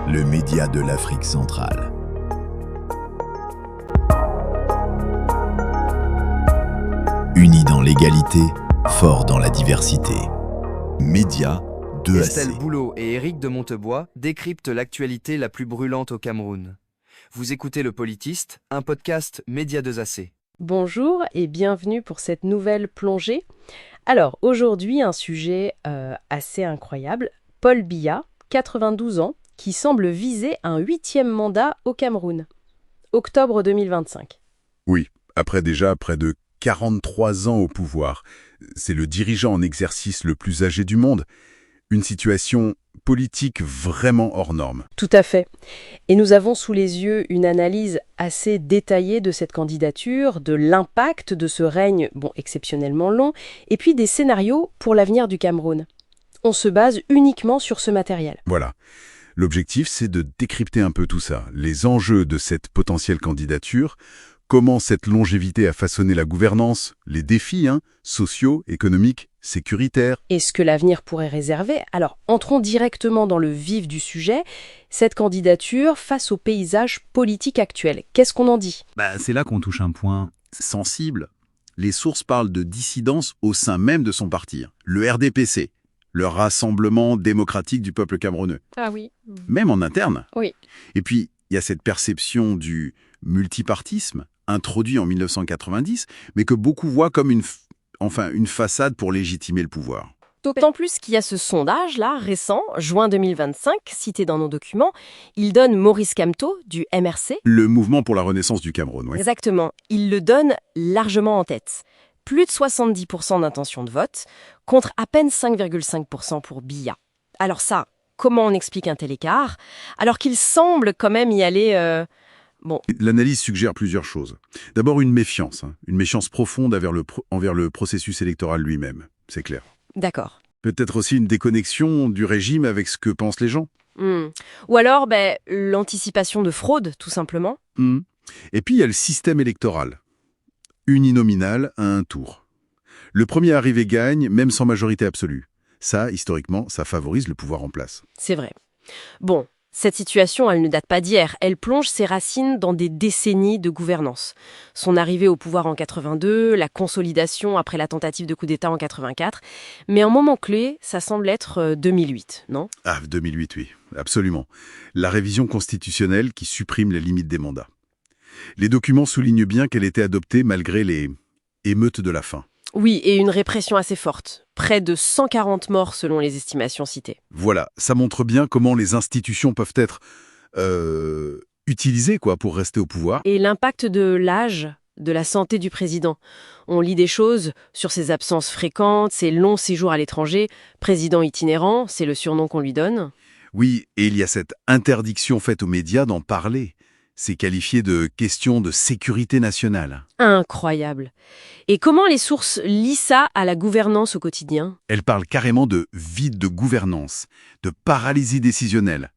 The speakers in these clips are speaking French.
le média de l'Afrique centrale. Unis dans l'égalité, forts dans la diversité. Média 2AC. Estelle Boulot et Éric de Montebois décryptent l'actualité la plus brûlante au Cameroun. Vous écoutez Le Politiste, un podcast Média 2AC. Bonjour et bienvenue pour cette nouvelle plongée. Alors aujourd'hui, un sujet assez incroyable. Paul Biya, 92 ans, qui semble viser un 8e mandat au Cameroun. Octobre 2025. Oui, après déjà près de 43 ans au pouvoir. C'est le dirigeant en exercice le plus âgé du monde. Une situation politique vraiment hors norme. Tout à fait. Et nous avons sous les yeux une analyse assez détaillée de cette candidature, de l'impact de ce règne, exceptionnellement long, et puis des scénarios pour l'avenir du Cameroun. On se base uniquement sur ce matériel. Voilà. L'objectif, c'est de décrypter un peu tout ça, les enjeux de cette potentielle candidature, comment cette longévité a façonné la gouvernance, les défis sociaux, économiques, sécuritaires. Et ce que l'avenir pourrait réserver. Alors, entrons directement dans le vif du sujet. Cette candidature face au paysage politique actuel. Qu'est-ce qu'on en dit ? C'est là qu'on touche un point sensible. Les sources parlent de dissidence au sein même de son parti, le RDPC, le Rassemblement démocratique du peuple camerounais. Ah oui. Même en interne. Oui. Et puis, il y a cette perception du multipartisme, introduit en 1990, mais que beaucoup voient comme une façade pour légitimer le pouvoir. D'autant plus qu'il y a ce sondage-là, récent, juin 2025, cité dans nos documents. Il donne Maurice Kamto, du MRC. Le mouvement pour la renaissance du Cameroun, oui. Exactement. Il le donne largement en tête. Plus de 70% d'intention de vote, contre à peine 5,5% pour Biya. Alors ça, comment on explique un tel écart ? Alors qu'il semble quand même y aller... L'analyse suggère plusieurs choses. D'abord, une méfiance profonde envers le processus électoral lui-même, c'est clair. D'accord. Peut-être aussi une déconnexion du régime avec ce que pensent les gens. Ou alors, l'anticipation de fraude, tout simplement. Et puis, il y a le système électoral. Uninominal à un tour. Le premier arrivé gagne, même sans majorité absolue. Ça, historiquement, ça favorise le pouvoir en place. C'est vrai. Bon, cette situation, elle ne date pas d'hier. Elle plonge ses racines dans des décennies de gouvernance. Son arrivée au pouvoir en 82, la consolidation après la tentative de coup d'État en 84. Mais un moment clé, ça semble être 2008, non ? 2008, oui, absolument. La révision constitutionnelle qui supprime les limites des mandats. Les documents soulignent bien qu'elle était adoptée malgré les émeutes de la faim. Oui, et une répression assez forte. Près de 140 morts selon les estimations citées. Voilà, ça montre bien comment les institutions peuvent être utilisées pour rester au pouvoir. Et l'impact de l'âge, de la santé du président. On lit des choses sur ses absences fréquentes, ses longs séjours à l'étranger. Président itinérant, c'est le surnom qu'on lui donne. Oui, et il y a cette interdiction faite aux médias d'en parler. C'est qualifié de question de sécurité nationale. Incroyable. Et comment les sources lient ça à la gouvernance au quotidien ? Elle parle carrément de vide de gouvernance, de paralysie décisionnelle.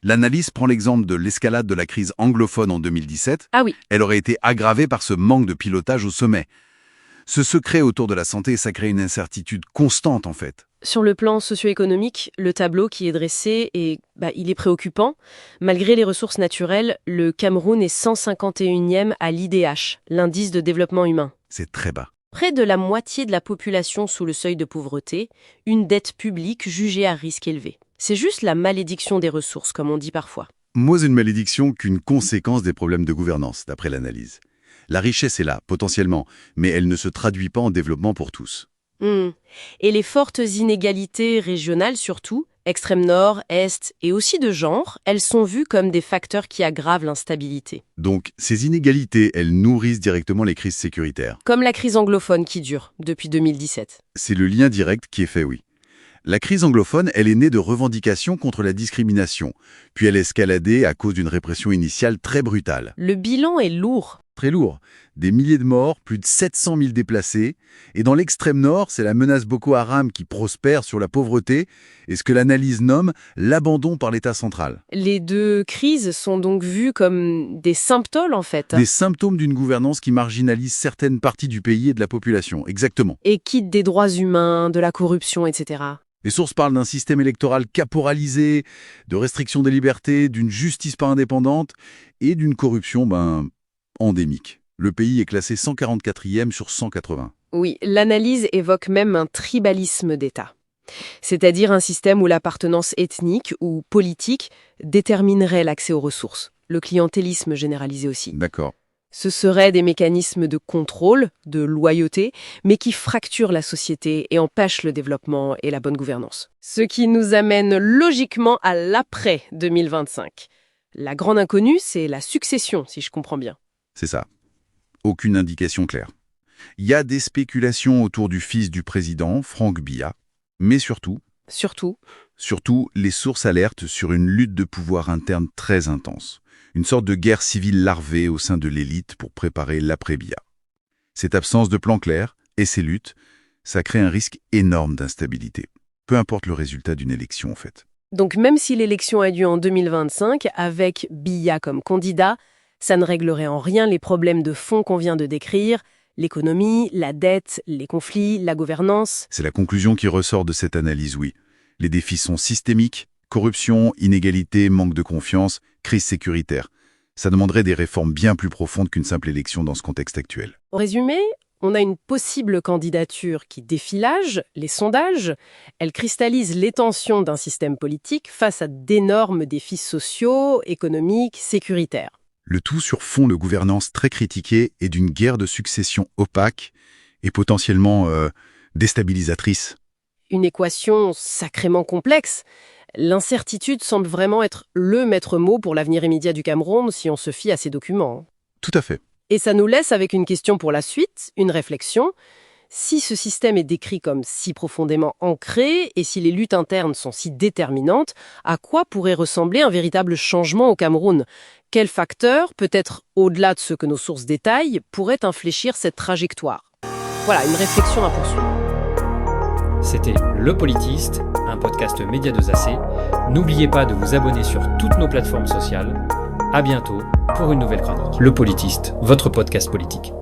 L'analyse prend l'exemple de l'escalade de la crise anglophone en 2017. Ah oui. Elle aurait été aggravée par ce manque de pilotage au sommet. Ce secret autour de la santé, ça crée une incertitude constante en fait. Sur le plan socio-économique, le tableau qui est dressé, il est préoccupant. Malgré les ressources naturelles, le Cameroun est 151e à l'IDH, l'indice de développement humain. C'est très bas. Près de la moitié de la population sous le seuil de pauvreté, une dette publique jugée à risque élevé. C'est juste la malédiction des ressources, comme on dit parfois. Moins une malédiction qu'une conséquence des problèmes de gouvernance, d'après l'analyse. La richesse est là, potentiellement, mais elle ne se traduit pas en développement pour tous. Et les fortes inégalités régionales surtout, extrême nord, est et aussi de genre, elles sont vues comme des facteurs qui aggravent l'instabilité. Donc, ces inégalités, elles nourrissent directement les crises sécuritaires. Comme la crise anglophone qui dure depuis 2017. C'est le lien direct qui est fait, oui. La crise anglophone, elle est née de revendications contre la discrimination, puis elle a escaladé à cause d'une répression initiale très brutale. Le bilan est lourd. Très lourd. Des milliers de morts, plus de 700 000 déplacés. Et dans l'extrême nord, c'est la menace Boko Haram qui prospère sur la pauvreté et ce que l'analyse nomme l'abandon par l'État central. Les deux crises sont donc vues comme des symptômes en fait. Des symptômes d'une gouvernance qui marginalise certaines parties du pays et de la population, exactement. Et quitte des droits humains, de la corruption, etc. Les sources parlent d'un système électoral caporalisé, de restrictions des libertés, d'une justice pas indépendante et d'une corruption endémique. Le pays est classé 144e sur 180. Oui, l'analyse évoque même un tribalisme d'État. C'est-à-dire un système où l'appartenance ethnique ou politique déterminerait l'accès aux ressources. Le clientélisme généralisé aussi. D'accord. Ce seraient des mécanismes de contrôle, de loyauté, mais qui fracturent la société et empêchent le développement et la bonne gouvernance. Ce qui nous amène logiquement à l'après-2025. La grande inconnue, c'est la succession, si je comprends bien. C'est ça. Aucune indication claire. Il y a des spéculations autour du fils du président, Franck Biya, mais surtout, les sources alertent sur une lutte de pouvoir interne très intense. Une sorte de guerre civile larvée au sein de l'élite pour préparer l'après-Biya. Cette absence de plan clair et ces luttes, ça crée un risque énorme d'instabilité. Peu importe le résultat d'une élection, en fait. Donc même si l'élection a lieu en 2025, avec Biya comme candidat, ça ne réglerait en rien les problèmes de fond qu'on vient de décrire, l'économie, la dette, les conflits, la gouvernance. C'est la conclusion qui ressort de cette analyse, oui. Les défis sont systémiques, corruption, inégalité, manque de confiance, crise sécuritaire. Ça demanderait des réformes bien plus profondes qu'une simple élection dans ce contexte actuel. Au résumé, on a une possible candidature qui défie l'âge, les sondages. Elle cristallise les tensions d'un système politique face à d'énormes défis sociaux, économiques, sécuritaires. Le tout sur fond de gouvernance très critiquée et d'une guerre de succession opaque et potentiellement déstabilisatrice. Une équation sacrément complexe. L'incertitude semble vraiment être le maître mot pour l'avenir immédiat du Cameroun si on se fie à ces documents. Tout à fait. Et ça nous laisse avec une question pour la suite, une réflexion. Si ce système est décrit comme si profondément ancré et si les luttes internes sont si déterminantes, à quoi pourrait ressembler un véritable changement au Cameroun ? Quels facteurs, peut-être au-delà de ce que nos sources détaillent, pourraient infléchir cette trajectoire ? Voilà, une réflexion à poursuivre. C'était Le Politiste, un podcast Média 2AC. N'oubliez pas de vous abonner sur toutes nos plateformes sociales. À bientôt pour une nouvelle chronique. Le Politiste, votre podcast politique.